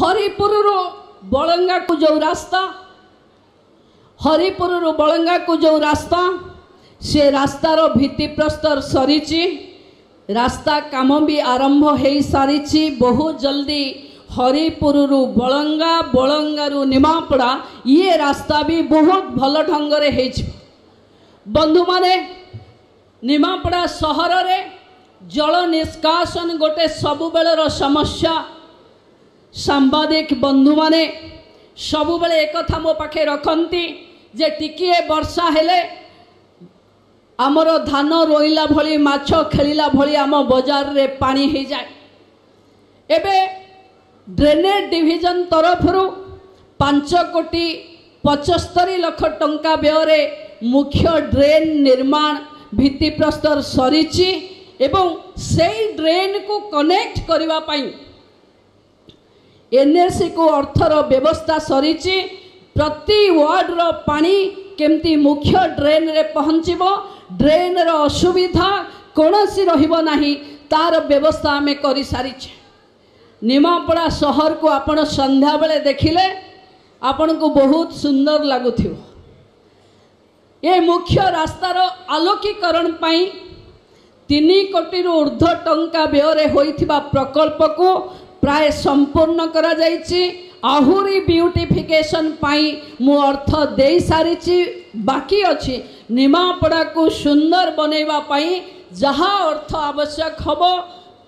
हरिपुर बलंगा को जो रास्ता हरिपुर बलंगा को जो रास्ता से रास्तार भित्तिप्रस्तर सरी रास्ता काम भी आरंभ हो सारी बहुत जल्दी हरिपुर बलंगा बलंगारू निमापड़ा ये रास्ता भी बहुत भल ढंग से बंधु माने निमापड़ा सहर रे जल निष्कासन गोटे सबुबेलर समस्या सांबादिक बंधु माने सबुबेले एक कथा मो पाखे रखती जे टिकिए वर्षा हेले आमर धान रोइला भली माछ खेलिला भली आम बजार रे पानी हो जाए। एबे ड्रेनेज डिविजन तरफरु 5,75,00,000 टंका व्यय मुख्य ड्रेन निर्माण भित्तिप्रस्तर सरी एवं सेई ड्रेन को कनेक्ट करबा पई एनएससी को अर्थर व्यवस्था सरी प्रति वार्ड रो पानी केमती मुख्य ड्रेन रे पहुँचबो ड्रेन रो असुविधा कोनोसी रहिबो नाही तार व्यवस्था आमे करि सारी निमापड़ा शहर को आपण संध्या बेले देखिले आपण को बहुत सुंदर लगुथिबो। ये मुख्य रास्तार आलोकीकरण पाई 3 कोटी ऊर्ध्व टंका व्यय होइथिबा प्रकल्प को प्राय संपूर्ण करा जाइछि। आहुरी ब्यूटिफिकेशन पाई मु अर्थ दे सारी बाकी अछि निमापड़ा को सुंदर बनैबा पाई जहा अर्थ आवश्यक हबो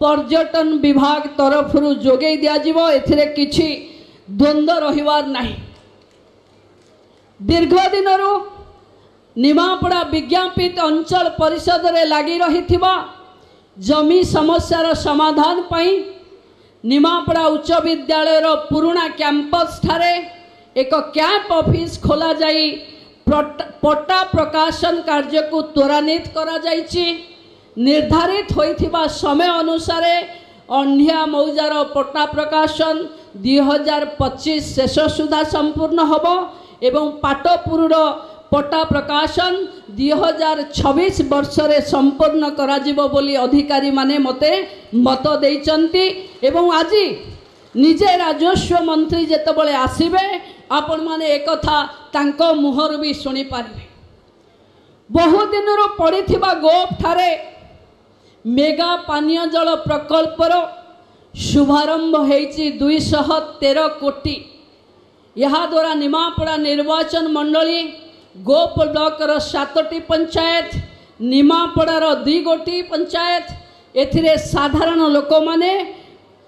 पर्यटन विभाग तरफ जोगे दिया जिवो एथिरे किछि द्वंद्व रहिवार नाही। दीर्घ दिन निमापड़ा विज्ञापित अंचल परिषद रे लागी रहिथिबा जमी समस्यार समाधान पाई निमापड़ा उच्च विद्यालय पुराना कैंपस ठारे एक कैंप ऑफिस खोला जाई पट्टा प्रकाशन कार्य को त्वरान्वित करा जाइछि। निर्धारित होइथिबा समय अनुसार अंधिया मौजार पट्टा प्रकाशन 2025 शेष सुधा संपूर्ण होबो एवं पाटपुर पट्टा प्रकाशन 2026 वर्ष रे संपूर्ण करा जिवो बोली अधिकारी माने मते मत देइचंती एवं आज निजे राजस्व मंत्री जेतबळे आसीबे आपण माने एक कथा तांको मुहर भी सुनी पारिबे। बहु दिन रो पड़िथिबा गोप ठारे मेगा पानीय जल प्रकल्पर शुभारंभ होइछि 213 कोटी। यहाँ द्वारा निमापड़ा निर्वाचन मंडली गोप ब्लॉक रो 7टी पंचायत निमापड़ार 2 गोटी पंचायत एथिरे साधारण लोक माने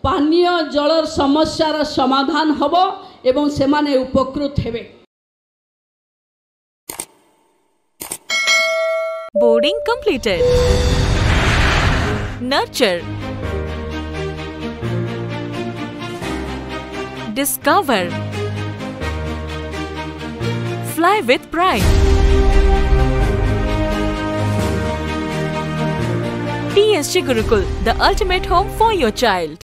पानीय जलर समस्यार समाधान हबो एवं सेमाने उपकृत हेबे। Boarding completed. Nurture. Discover. Fly with pride. TSG Gurukul, the ultimate home for your child.